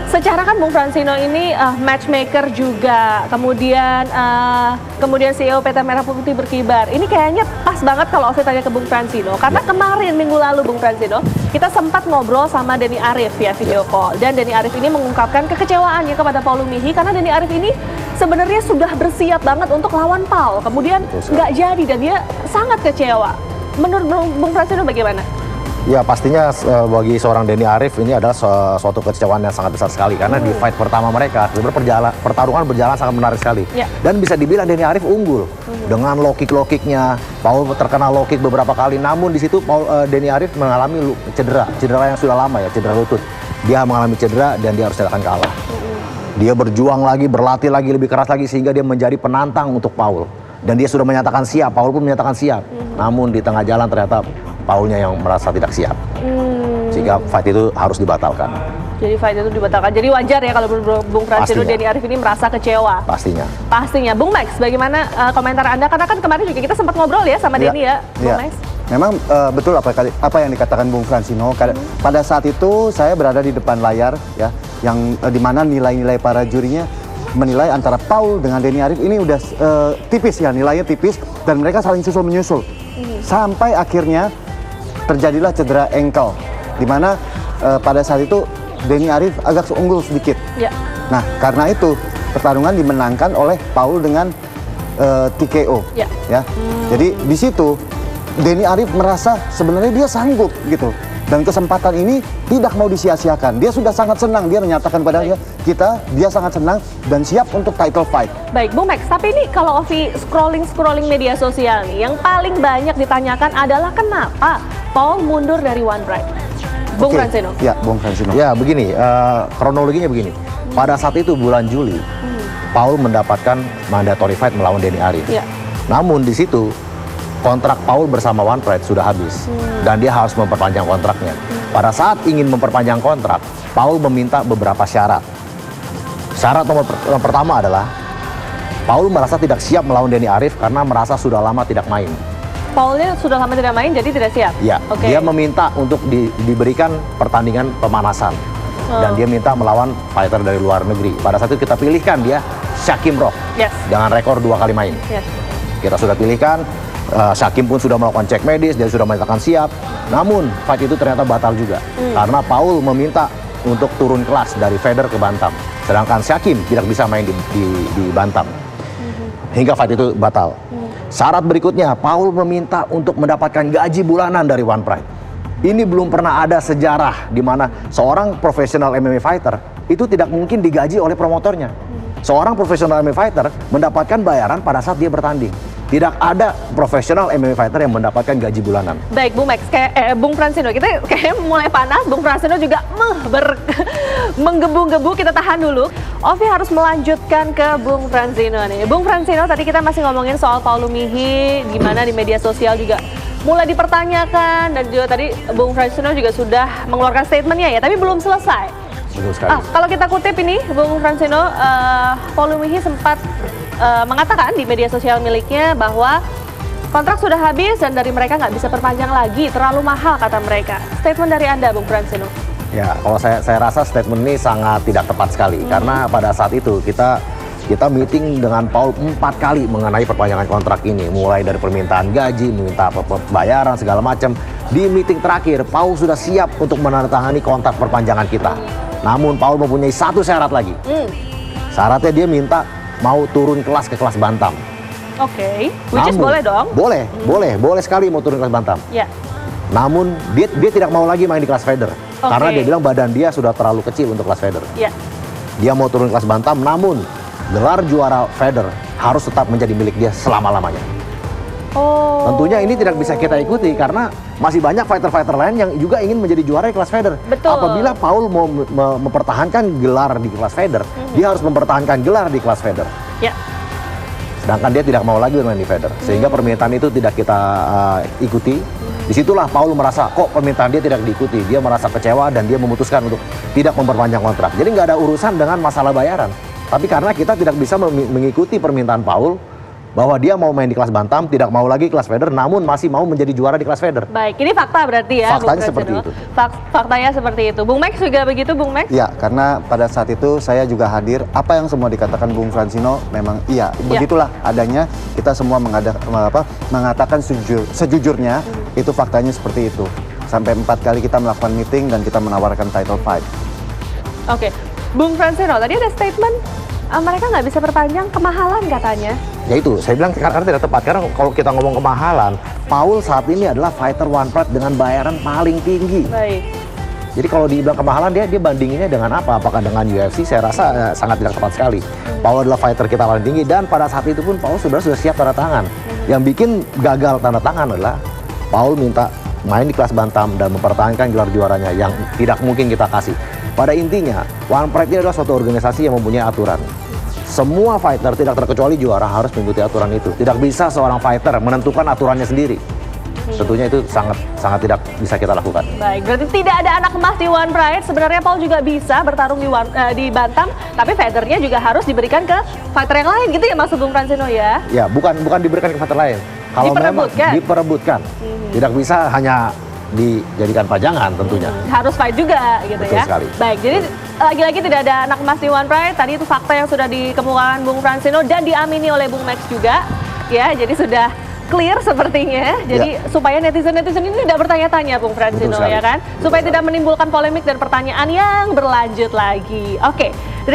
Secara kan Bung Fransino ini matchmaker juga, kemudian CEO PT Merah Putih Berkibar. Ini kayaknya pas banget kalau Ovi tanya ke Bung Fransino, karena kemarin minggu lalu Bung Fransino kita sempat ngobrol sama Denny Arif via video call, dan Denny Arif ini mengungkapkan kekecewaannya kepada Paul Lumihi karena Denny Arif ini sebenarnya sudah bersiap banget untuk lawan Paul, kemudian nggak jadi dan dia sangat kecewa. Menurut Bung Fransino bagaimana? Ya pastinya bagi seorang Denny Arif ini adalah suatu kekecewaan yang sangat besar sekali karena di fight pertama mereka sebenarnya pertarungan berjalan sangat menarik sekali dan bisa dibilang Denny Arif unggul dengan low kicknya. Paul terkena low kick beberapa kali, namun di situ Denny Arif mengalami cedera yang sudah lama ya, cedera lutut. Dia mengalami cedera dan dia harus nyatakan kalah. Dia berjuang lagi, berlatih lagi lebih keras lagi sehingga dia menjadi penantang untuk Paul dan dia sudah menyatakan siap. Paul pun menyatakan siap, namun di tengah jalan ternyata Paulnya yang merasa tidak siap, sehingga fight itu harus dibatalkan. Jadi fight itu dibatalkan. Jadi wajar ya kalau Bung Fransino Denny Arif ini merasa kecewa. Pastinya. Bung Max, bagaimana komentar Anda? Karena kan kemarin juga kita sempat ngobrol ya sama Denny ya, Bung Max. Memang betul apa yang dikatakan Bung Fransino. Pada saat itu saya berada di depan layar ya, yang dimana nilai-nilai para jurinya menilai antara Paul dengan Denny Arif ini udah tipis ya, nilainya tipis dan mereka saling susul menyusul. Sampai akhirnya terjadilah cedera ankle, di mana pada saat itu Denny Arif agak unggul sedikit. Nah, karena itu pertarungan dimenangkan oleh Paul dengan TKO. Ya, jadi di situ Denny Arif merasa sebenarnya dia sanggup gitu, dan kesempatan ini tidak mau disia-siakan. Dia sudah sangat senang, dia menyatakan pada dia sangat senang dan siap untuk title fight. Baik, Bung Max, tapi ini kalau Ovi scrolling media sosial nih, yang paling banyak ditanyakan adalah kenapa Paul mundur dari One Pride. Bung Fransino. Ya, Bung Fransino. Ya, begini, kronologinya begini. Pada saat itu bulan Juli, Paul mendapatkan mandatory fight melawan Denny Arif. Namun di situ kontrak Paul bersama One Pride sudah habis dan dia harus memperpanjang kontraknya. Pada saat ingin memperpanjang kontrak, Paul meminta beberapa syarat. Syarat nomor pertama adalah Paul merasa tidak siap melawan Denny Arif karena merasa sudah lama tidak main. Paulnya sudah lama tidak main, jadi tidak siap? Ya, dia meminta untuk diberikan pertandingan pemanasan. Dan dia minta melawan fighter dari luar negeri. Pada saat itu kita pilihkan dia Shakim Rock dengan rekor 2 kali main. Kita sudah pilihkan, Shakim pun sudah melakukan cek medis, dia sudah menyatakan siap. Namun fight itu ternyata batal juga karena Paul meminta untuk turun kelas dari feather ke bantam. Sedangkan Shakim tidak bisa main di bantam. Hingga fight itu batal. Syarat berikutnya, Paul meminta untuk mendapatkan gaji bulanan dari One Pride. Ini belum pernah ada sejarah di mana seorang profesional MMA fighter itu tidak mungkin digaji oleh promotornya. Seorang profesional MMA fighter mendapatkan bayaran pada saat dia bertanding. Tidak ada profesional MMA fighter yang mendapatkan gaji bulanan. Baik, Bung Max, Bung Fransino, kita kayak mulai panas. Bung Fransino juga menggebu-gebu, kita tahan dulu. Ovi harus melanjutkan ke Bung Fransino nih. Bung Fransino, tadi kita masih ngomongin soal Paul Lumihi, gimana di media sosial juga mulai dipertanyakan, dan juga tadi Bung Fransino juga sudah mengeluarkan statementnya ya, tapi belum selesai. Kalau kita kutip ini, Bung Fransino, Paul Lumihi sempat mengatakan di media sosial miliknya bahwa kontrak sudah habis dan dari mereka nggak bisa perpanjang lagi, terlalu mahal kata mereka. Statement dari Anda, Bung Fransino? Ya, kalau saya rasa statement ini sangat tidak tepat sekali karena pada saat itu kita meeting dengan Paul 4 kali mengenai perpanjangan kontrak ini, mulai dari permintaan gaji, meminta bayaran segala macam. Di meeting terakhir, Paul sudah siap untuk menandatangani kontrak perpanjangan kita. Namun Paul mempunyai satu syarat lagi. Syaratnya dia minta mau turun kelas ke kelas bantam. Which is boleh dong? Boleh sekali mau turun kelas bantam. Namun dia tidak mau lagi main di kelas feather karena dia bilang badan dia sudah terlalu kecil untuk kelas feather. Dia mau turun kelas bantam, namun gelar juara feather harus tetap menjadi milik dia selama-lamanya. Tentunya ini tidak bisa kita ikuti karena masih banyak fighter-fighter lain yang juga ingin menjadi juara di kelas feather. Apabila Paul mau mempertahankan gelar di kelas feather, dia harus mempertahankan gelar di kelas feather. Sedangkan dia tidak mau lagi bermain di feather, sehingga permintaan itu tidak kita ikuti. Disitulah Paul merasa kok permintaan dia tidak diikuti. Dia merasa kecewa dan dia memutuskan untuk tidak memperpanjang kontrak. Jadi nggak ada urusan dengan masalah bayaran. Tapi karena kita tidak bisa mengikuti permintaan Paul, bahwa dia mau main di kelas bantam, tidak mau lagi kelas feather, namun masih mau menjadi juara di kelas feather. Baik, ini fakta berarti ya. Faktanya seperti itu. Faktanya seperti itu. Bung Max juga begitu, Bung Max? Ya, karena pada saat itu saya juga hadir. Apa yang semua dikatakan Bung Fransino memang iya. Begitulah adanya. Kita semua mengatakan sejujurnya, itu faktanya seperti itu. Sampai 4 kali kita melakukan meeting dan kita menawarkan title fight. Oke, Bung Fransino, tadi ada statement mereka nggak bisa perpanjang, kemahalan katanya. Ya itu, saya bilang karena tidak tepat. Karena kalau kita ngomong kemahalan, Paul saat ini adalah fighter one pride dengan bayaran paling tinggi. Baik. Jadi kalau dibilang kemahalan, dia bandinginnya dengan apa? Apakah dengan UFC? Saya rasa sangat tidak tepat sekali. Paul adalah fighter kita paling tinggi, dan pada saat itu pun Paul sudah siap tanda tangan. Yang bikin gagal tanda tangan adalah Paul minta main di kelas bantam dan mempertahankan gelar juaranya yang tidak mungkin kita kasih. Pada intinya, One Pride ini adalah suatu organisasi yang mempunyai aturan. Semua fighter tidak terkecuali juara harus mengikuti aturan itu. Tidak bisa seorang fighter menentukan aturannya sendiri. Tentunya itu sangat tidak bisa kita lakukan. Baik, berarti tidak ada anak emas di One Pride. Sebenarnya Paul juga bisa bertarung di bantam, tapi feathernya juga harus diberikan ke fighter yang lain, gitu ya maksud Bung Fransino ya? Ya, bukan diberikan ke fighter lain. Kalau memang diperebutkan, tidak bisa hanya dijadikan pajangan tentunya. Harus fight juga gitu. Betul ya. Sekali. Baik, jadi lagi-lagi tidak ada anak emas di One Pride. Tadi itu fakta yang sudah dikemukakan Bung Fransino dan diamini oleh Bung Max juga. Ya, jadi sudah clear sepertinya. Jadi supaya netizen-netizen ini tidak bertanya-tanya Bung Fransino ya kan. Supaya tidak menimbulkan polemik dan pertanyaan yang berlanjut lagi. Oke.